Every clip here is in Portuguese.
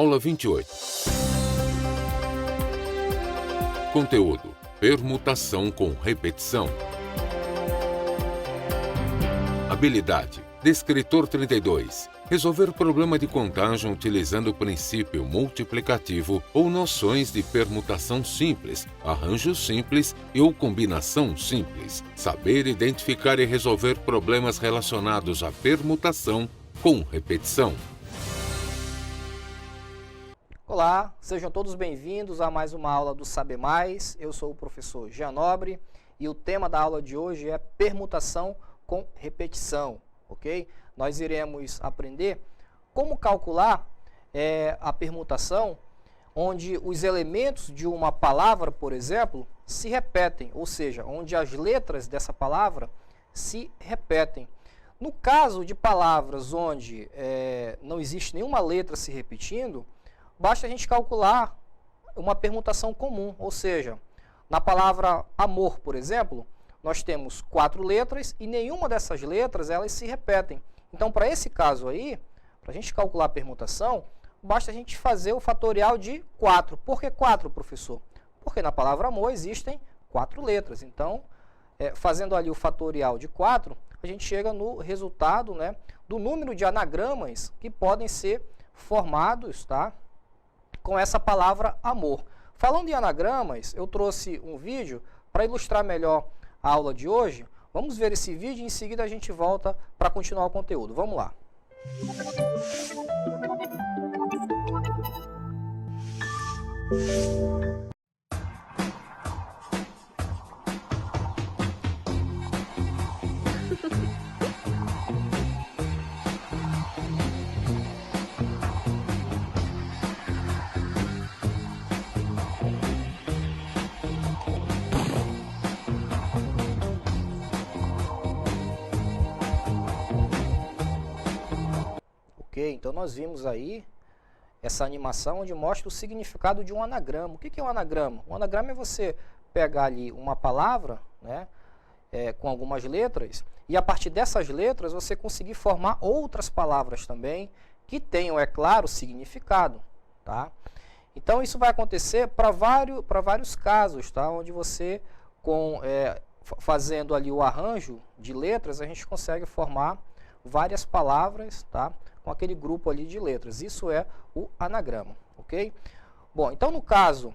Aula 28. Conteúdo: permutação com repetição. Habilidade: Descritor 32. Resolver problema de contagem utilizando o princípio multiplicativo ou noções de permutação simples, arranjo simples e ou combinação simples. Saber identificar e resolver problemas relacionados à permutação com repetição. Olá, sejam todos bem-vindos a mais uma aula do Saber Mais. Eu sou o professor Jean Nobre e o tema da aula de hoje é permutação com repetição, ok? Nós iremos aprender como calcular a permutação onde os elementos de uma palavra, por exemplo, se repetem, ou seja, onde as letras dessa palavra se repetem. No caso de palavras onde não existe nenhuma letra se repetindo, basta a gente calcular uma permutação comum, ou seja, na palavra amor, por exemplo, nós temos 4 letras e nenhuma dessas letras elas se repetem. Então, para esse caso aí, para a gente calcular a permutação, basta a gente fazer o fatorial de 4. Por que 4, professor? Porque na palavra amor existem 4 letras. Então, fazendo ali o fatorial de 4, a gente chega no resultado, né, do número de anagramas que podem ser formados, tá, com essa palavra amor. Falando em anagramas, eu trouxe um vídeo para ilustrar melhor a aula de hoje. Vamos ver esse vídeo e em seguida a gente volta para continuar o conteúdo. Vamos lá. Então nós vimos aí essa animação onde mostra o significado de um anagrama. O que é um anagrama? Um anagrama é você pegar ali uma palavra, né, com algumas letras, e a partir dessas letras você conseguir formar outras palavras também que tenham, é claro, significado. Tá? Então isso vai acontecer para vários casos, tá? Onde você, fazendo ali o arranjo de letras, a gente consegue formar várias palavras, tá, com aquele grupo ali de letras. Isso é o anagrama, ok? Bom, então no caso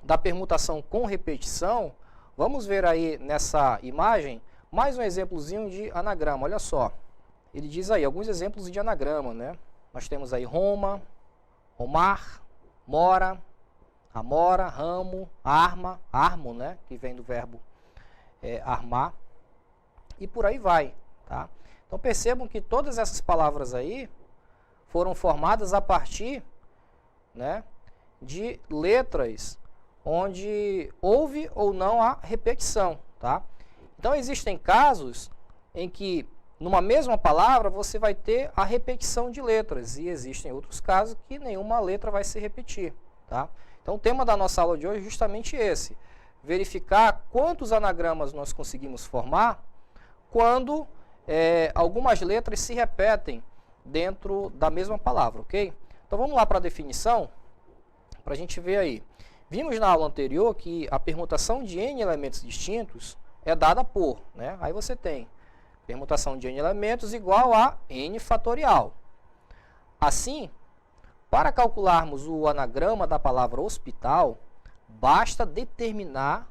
da permutação com repetição, vamos ver aí nessa imagem mais um exemplozinho de anagrama. Olha só, ele diz aí alguns exemplos de anagrama, né? Nós temos aí Roma, Romar, Mora, Amora, Ramo, Arma, Armo, né? Que vem do verbo armar, e por aí vai, tá? Então percebam que todas essas palavras aí foram formadas a partir, né, de letras onde houve ou não a repetição. Tá? Então existem casos em que numa mesma palavra você vai ter a repetição de letras e existem outros casos que nenhuma letra vai se repetir. Tá? Então o tema da nossa aula de hoje é justamente esse: verificar quantos anagramas nós conseguimos formar quando algumas letras se repetem dentro da mesma palavra, ok? Então vamos lá para a definição, para a gente ver aí. Vimos na aula anterior que a permutação de n elementos distintos é dada por, né? Aí você tem permutação de n elementos igual a n fatorial. Assim, para calcularmos o anagrama da palavra hospital, basta determinar,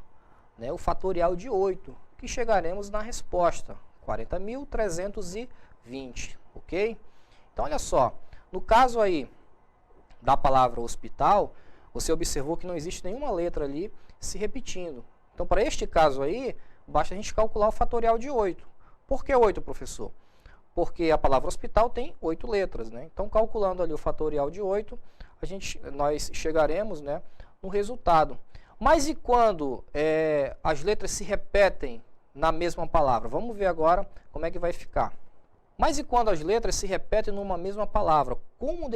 né, o fatorial de 8, que chegaremos na resposta. 40.320, ok? Então, olha só, no caso aí da palavra hospital, você observou que não existe nenhuma letra ali se repetindo. Então, para este caso aí, basta a gente calcular o fatorial de 8. Por que 8, professor? Porque a palavra hospital tem 8 letras, né? Então, calculando ali o fatorial de 8, nós chegaremos, né, no resultado. Mas e quando as letras se repetem na mesma palavra? Vamos ver agora como é que vai ficar. Mas e quando as letras se repetem numa mesma palavra? Como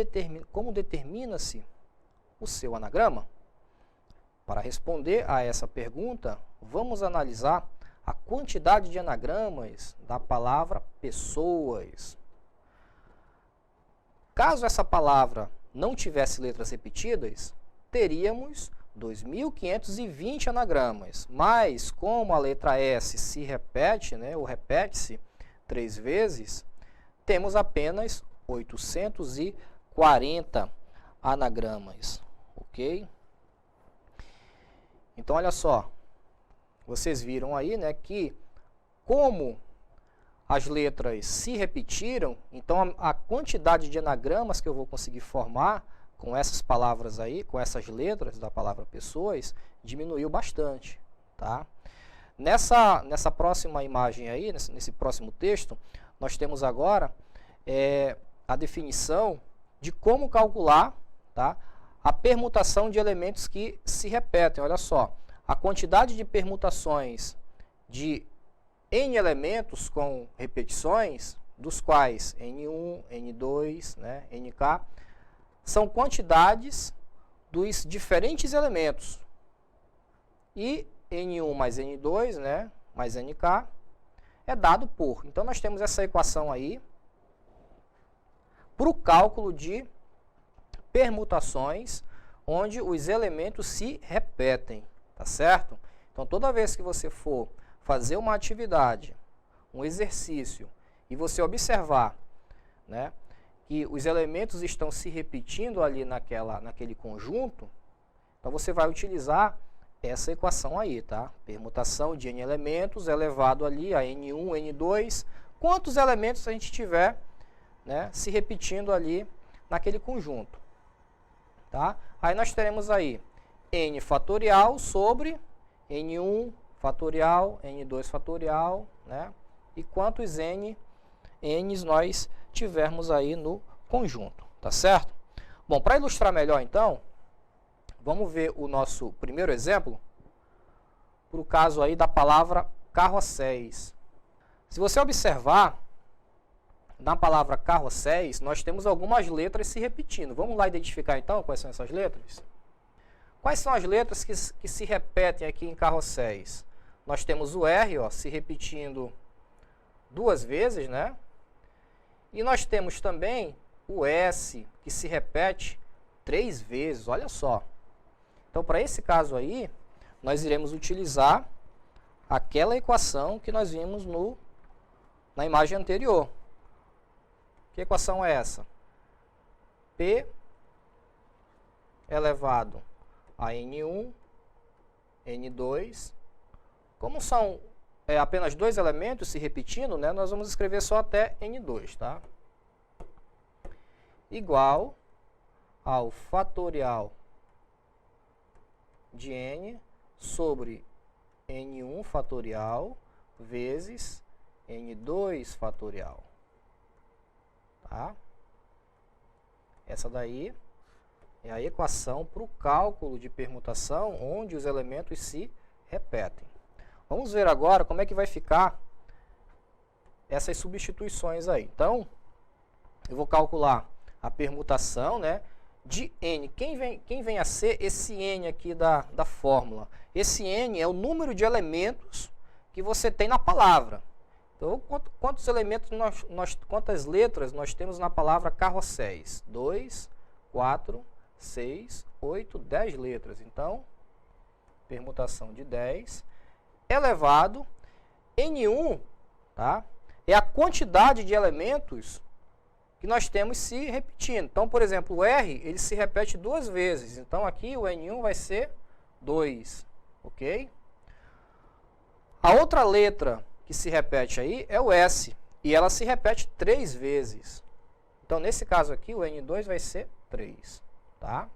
determina-se o seu anagrama? Para responder a essa pergunta, vamos analisar a quantidade de anagramas da palavra pessoas. Caso essa palavra não tivesse letras repetidas, teríamos 2.520 anagramas. Mas, como a letra S se repete, né, ou repete-se 3 vezes, temos apenas 840 anagramas. Ok? Então, olha só. Vocês viram aí, né, que como as letras se repetiram, então a quantidade de anagramas que eu vou conseguir formar com essas palavras aí, com essas letras da palavra pessoas, diminuiu bastante, tá? Nessa próxima imagem aí, nesse próximo texto, nós temos agora a definição de como calcular, tá, a permutação de elementos que se repetem. Olha só, a quantidade de permutações de N elementos com repetições, dos quais N1, N2, né, NK, são quantidades dos diferentes elementos. E N1 mais N2, né, mais NK, é dado por. Então, nós temos essa equação aí para o cálculo de permutações, onde os elementos se repetem, tá certo? Então, toda vez que você for fazer uma atividade, um exercício, e você observar, né, que os elementos estão se repetindo ali naquele conjunto, então você vai utilizar essa equação aí, tá? Permutação de N elementos elevado ali a N1, N2, quantos elementos a gente tiver, né, se repetindo ali naquele conjunto, tá? Aí nós teremos aí N fatorial sobre N1 fatorial, N2 fatorial, né? E quantos N's nós tivermos aí no conjunto, tá certo? Bom, para ilustrar melhor então, vamos ver o nosso primeiro exemplo, para o caso aí da palavra carrosséis. Se você observar, na palavra carrosséis, nós temos algumas letras se repetindo. Vamos lá identificar então quais são essas letras? Quais são as letras que se repetem aqui em carrosséis? Nós temos o R, ó, se repetindo 2 vezes, né? E nós temos também o S, que se repete 3 vezes, olha só. Então, para esse caso aí, nós iremos utilizar aquela equação que nós vimos na imagem anterior. Que equação é essa? P elevado a N1, N2. Como são apenas 2 elementos se repetindo, né, nós vamos escrever só até N2, tá? Igual ao fatorial de N sobre N1 fatorial vezes N2 fatorial. Tá? Essa daí é a equação para o cálculo de permutação onde os elementos se repetem. Vamos ver agora como é que vai ficar essas substituições aí. Então, eu vou calcular a permutação, né, de N. Quem vem a ser esse N aqui da fórmula? Esse N é o número de elementos que você tem na palavra. Então, quantos elementos quantas letras nós temos na palavra carrosséis? 2, 4, 6, 8, 10 letras. Então, permutação de 10 elevado N1, tá? É a quantidade de elementos que nós temos se repetindo. Então, por exemplo, o R, ele se repete 2 vezes. Então, aqui o N1 vai ser 2, ok? A outra letra que se repete aí é o S, e ela se repete 3 vezes. Então, nesse caso aqui, o N2 vai ser 3, tá?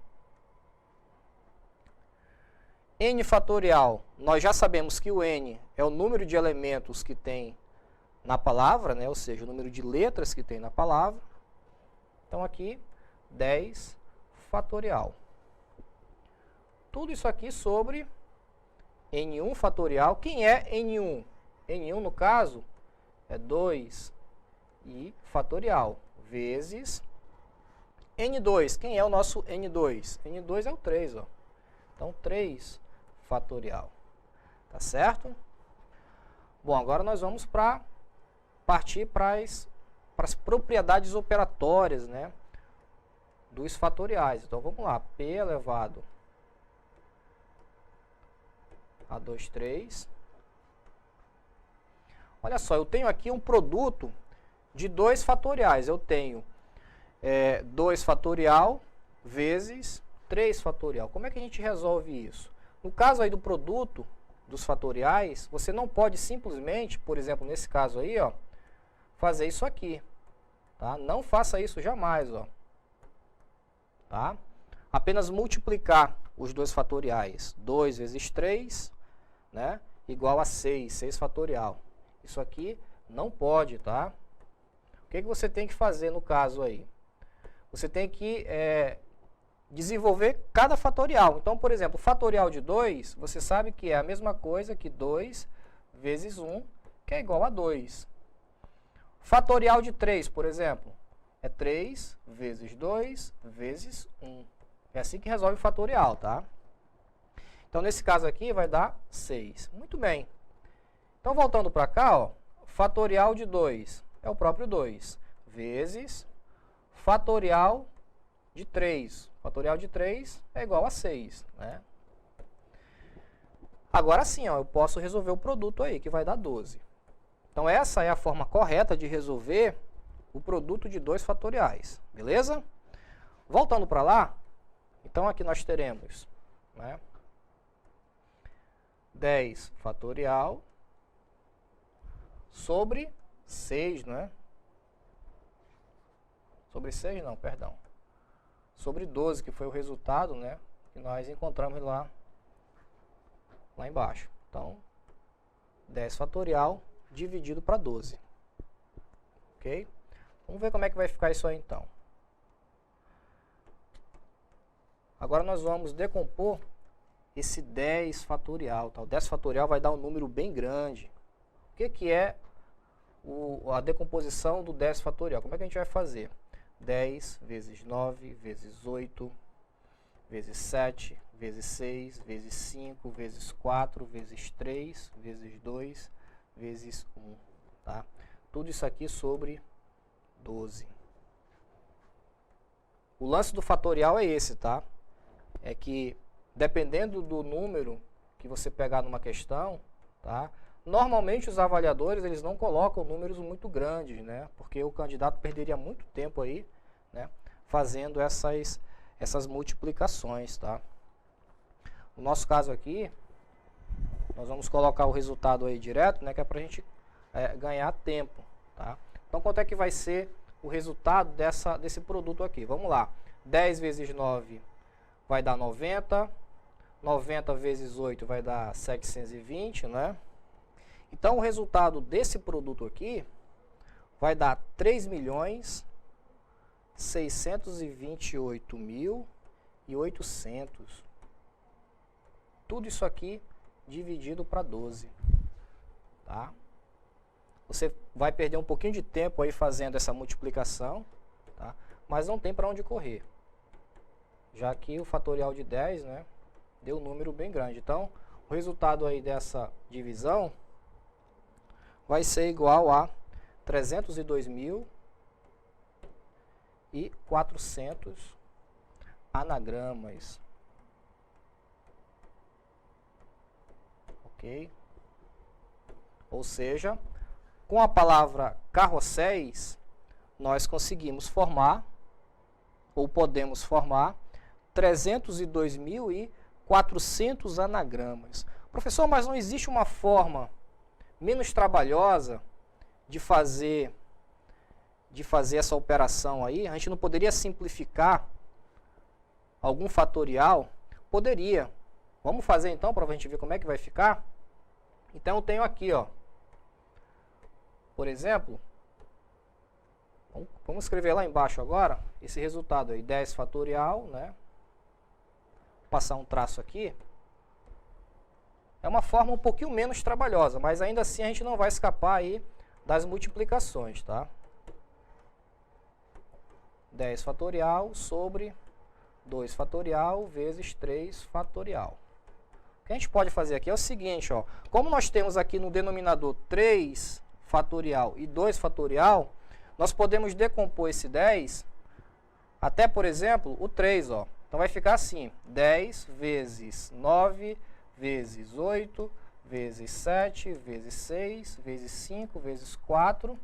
N fatorial, nós já sabemos que o N é o número de elementos que tem na palavra, né? Ou seja, o número de letras que tem na palavra. Então, aqui, 10 fatorial. Tudo isso aqui sobre N1 fatorial. Quem é N1? N1, no caso, é 2 e fatorial, vezes N2. Quem é o nosso N2? N2 é o 3, ó. Então, 3 fatorial. Tá certo? Bom, agora nós vamos partir para as propriedades operatórias, né, dos fatoriais. Então, vamos lá. P elevado a 2, 3. Olha só, eu tenho aqui um produto de 2 fatoriais. Eu tenho 2 fatorial vezes 3 fatorial. Como é que a gente resolve isso? No caso aí do produto dos fatoriais, você não pode simplesmente, por exemplo, nesse caso aí, ó, fazer isso aqui. Tá? Não faça isso jamais. Ó. Tá? Apenas multiplicar os 2 fatoriais. 2 vezes 3, né, igual a 6, 6 fatorial. Isso aqui não pode, tá? O que você tem que fazer no caso aí? Você tem que desenvolver cada fatorial. Então, por exemplo, o fatorial de 2, você sabe que é a mesma coisa que 2 vezes 1, que é igual a 2. Fatorial de 3, por exemplo, é 3 vezes 2 vezes 1. É assim que resolve o fatorial, tá? Então, nesse caso aqui, vai dar 6. Muito bem. Então, voltando para cá, ó, fatorial de 2 é o próprio 2, vezes fatorial de 3. Fatorial de 3 é igual a 6. Né? Agora sim, ó, eu posso resolver o produto aí, que vai dar 12. Então, essa é a forma correta de resolver o produto de 2 fatoriais. Beleza? Voltando para lá, então aqui nós teremos, né, 10 fatorial sobre 6, né? Sobre 6 não, perdão. Sobre 12, que foi o resultado, né, que nós encontramos lá embaixo. Então, 10 fatorial dividido para 12. Ok? Vamos ver como é que vai ficar isso aí, então. Agora nós vamos decompor esse 10 fatorial. Tá? O 10 fatorial vai dar um número bem grande. O que é a decomposição do 10 fatorial? Como é que a gente vai fazer? 10 vezes 9, vezes 8, vezes 7, vezes 6, vezes 5, vezes 4, vezes 3, vezes 2, vezes 1. Tá? Tudo isso aqui sobre 12. O lance do fatorial é esse, tá? É que, dependendo do número que você pegar numa questão, tá? Normalmente os avaliadores eles não colocam números muito grandes, né? Porque o candidato perderia muito tempo aí, né, fazendo essas multiplicações, tá? No nosso caso aqui, nós vamos colocar o resultado aí direto, né, que é para a gente ganhar tempo, tá? Então, quanto é que vai ser o resultado desse produto aqui? Vamos lá. 10 vezes 9 vai dar 90. 90 vezes 8 vai dar 720, né? Então, o resultado desse produto aqui vai dar 3.628.800. Tudo isso aqui dividido para 12. Tá? Você vai perder um pouquinho de tempo aí fazendo essa multiplicação, tá? Mas não tem para onde correr. Já que o fatorial de 10, né, deu um número bem grande. Então, o resultado aí dessa divisão vai ser igual a 302.400 anagramas. Ok? Ou seja, com a palavra carrosséis, nós conseguimos formar, ou podemos formar, 302.400 anagramas. Professor, mas não existe uma forma menos trabalhosa de fazer essa operação aí? A gente não poderia simplificar algum fatorial? Poderia. Vamos fazer então para a gente ver como é que vai ficar? Então eu tenho aqui, ó, por exemplo, vamos escrever lá embaixo agora, esse resultado aí, 10 fatorial, né? Vou passar um traço aqui. É uma forma um pouquinho menos trabalhosa, mas ainda assim a gente não vai escapar aí das multiplicações, tá? 10 fatorial sobre 2 fatorial vezes 3 fatorial. O que a gente pode fazer aqui é o seguinte, ó, como nós temos aqui no denominador 3 fatorial e 2 fatorial, nós podemos decompor esse 10 até, por exemplo, o 3, ó. Então vai ficar assim, 10 vezes 9 vezes 8 vezes 7 vezes 6 vezes 5 vezes 4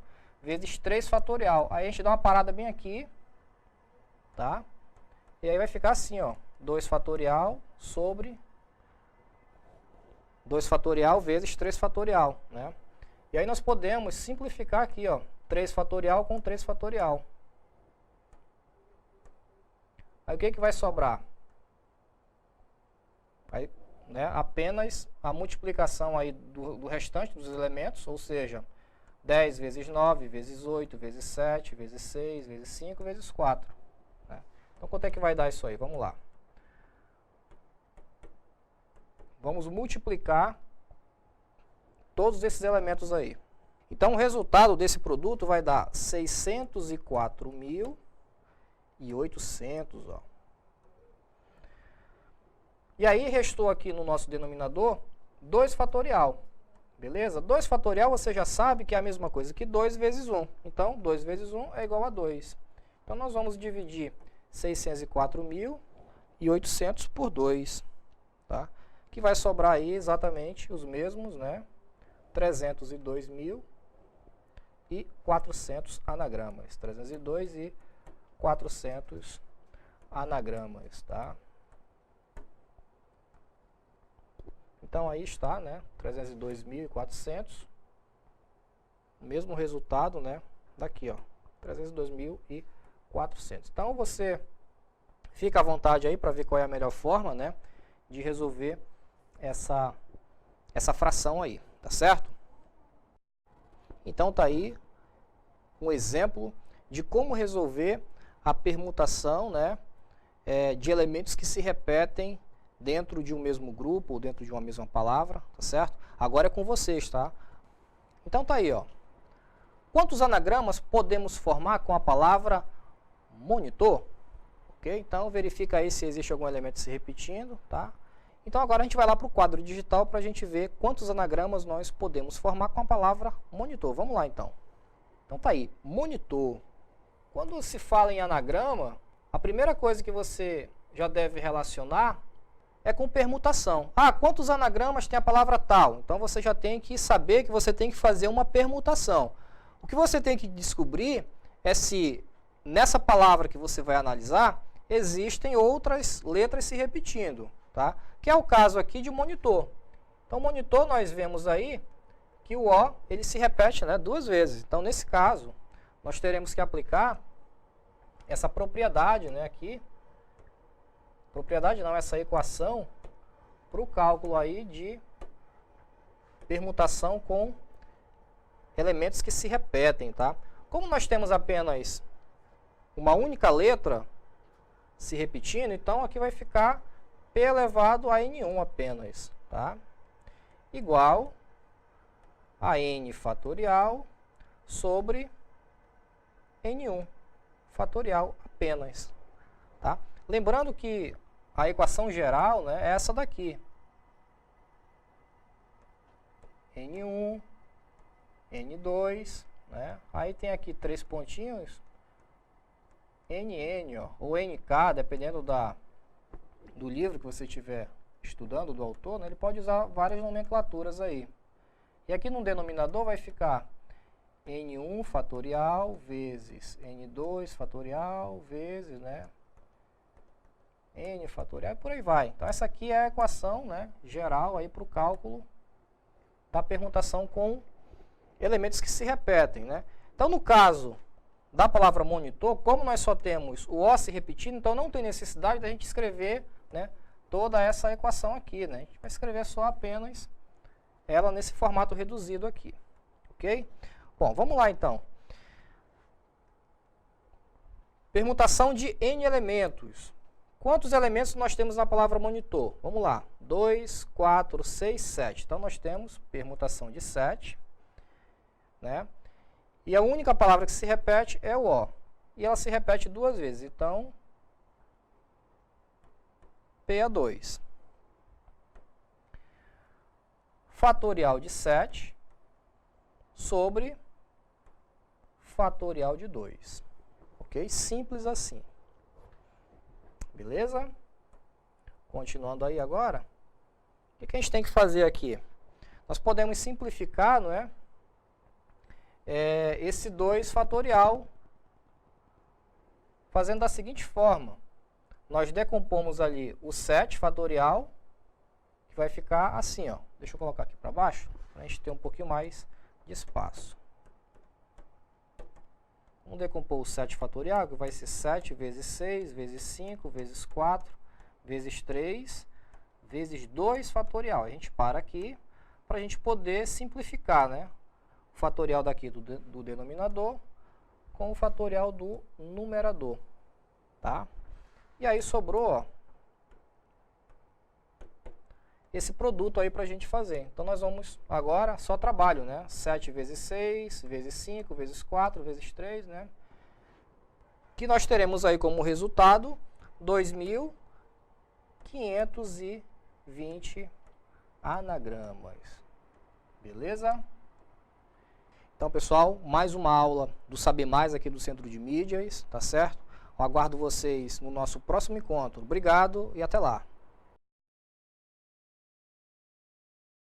vezes 3 fatorial. Aí a gente dá uma parada bem aqui, tá? E aí vai ficar assim, ó, 2 fatorial sobre 2 fatorial vezes 3 fatorial, né? E aí nós podemos simplificar aqui, ó, 3 fatorial com 3 fatorial. Aí o que que vai sobrar? Aí, né, apenas a multiplicação aí do restante dos elementos, ou seja, 10 vezes 9, vezes 8, vezes 7, vezes 6, vezes 5, vezes 4. Né? Então, quanto é que vai dar isso aí? Vamos lá. Vamos multiplicar todos esses elementos aí. Então, o resultado desse produto vai dar 604.800, ó. E aí, restou aqui no nosso denominador 2 fatorial. Beleza? 2 fatorial você já sabe que é a mesma coisa que 2 vezes 1. Então, 2 vezes 1 é igual a 2. Então, nós vamos dividir 604.800 por 2. Tá? Que vai sobrar aí exatamente os mesmos, né? 302.400 anagramas. 302.400 anagramas, tá? Então, aí está, né? 302.400. O mesmo resultado, né? Daqui, ó. 302.400. Então, você fica à vontade aí para ver qual é a melhor forma, né? De resolver essa fração aí, tá certo? Então, tá aí um exemplo de como resolver a permutação, né? De elementos que se repetem dentro de um mesmo grupo ou dentro de uma mesma palavra, tá certo? Agora é com vocês, tá? Então tá aí, ó. Quantos anagramas podemos formar com a palavra monitor? Ok? Então verifica aí se existe algum elemento se repetindo, tá? Então agora a gente vai lá para o quadro digital para a gente ver quantos anagramas nós podemos formar com a palavra monitor. Vamos lá então. Então tá aí, monitor. Quando se fala em anagrama, a primeira coisa que você já deve relacionar é com permutação. Ah, quantos anagramas tem a palavra tal? Então você já tem que saber que você tem que fazer uma permutação. O que você tem que descobrir é se nessa palavra que você vai analisar existem outras letras se repetindo, tá? Que é o caso aqui de monitor. Então monitor nós vemos aí que o O ele se repete, né, 2 vezes. Então nesse caso nós teremos que aplicar essa propriedade, né, aqui. Propriedade não, essa equação para o cálculo aí de permutação com elementos que se repetem, tá? Como nós temos apenas uma única letra se repetindo, então aqui vai ficar P elevado a N1 apenas, tá? Igual a N fatorial sobre N1 fatorial apenas, tá? Lembrando que a equação geral, né, é essa daqui. N1, N2, né? Aí tem aqui 3 pontinhos, NN, ó, ou NK, dependendo do livro que você estiver estudando, do autor, né, ele pode usar várias nomenclaturas aí. E aqui no denominador vai ficar N1 fatorial vezes N2 fatorial vezes, né, N fatorial e por aí vai. Então essa aqui é a equação, né, geral aí para o cálculo da permutação com elementos que se repetem, né. Então no caso da palavra monitor, como nós só temos o O se repetindo, então não tem necessidade da gente escrever, né, toda essa equação aqui, né. A gente vai escrever só apenas ela nesse formato reduzido aqui, ok? Bom, vamos lá então. Permutação de N elementos. Quantos elementos nós temos na palavra monitor? Vamos lá. 2, 4, 6, 7. Então, nós temos permutação de 7. Né? E a única palavra que se repete é o O. E ela se repete 2 vezes. Então, P é 2. Fatorial de 7 sobre fatorial de 2. Ok? Simples assim. Beleza? Continuando aí agora. O que a gente tem que fazer aqui? Nós podemos simplificar, não é? Esse 2 fatorial fazendo da seguinte forma. Nós decompomos ali o 7 fatorial, que vai ficar assim, ó. Deixa eu colocar aqui para baixo, para a gente ter um pouquinho mais de espaço. Vamos decompor o 7 fatorial, que vai ser 7 vezes 6, vezes 5, vezes 4, vezes 3, vezes 2 fatorial. A gente para aqui, para a gente poder simplificar, né? O fatorial daqui do denominador com o fatorial do numerador, tá? E aí sobrou, ó, esse produto aí para a gente fazer. Então nós vamos agora, só trabalho, né? 7 vezes 6, vezes 5, vezes 4, vezes 3, né? Que nós teremos aí como resultado 2.520 anagramas. Beleza? Então, pessoal, mais uma aula do Saber Mais aqui do Centro de Mídias, tá certo? Eu aguardo vocês no nosso próximo encontro. Obrigado e até lá.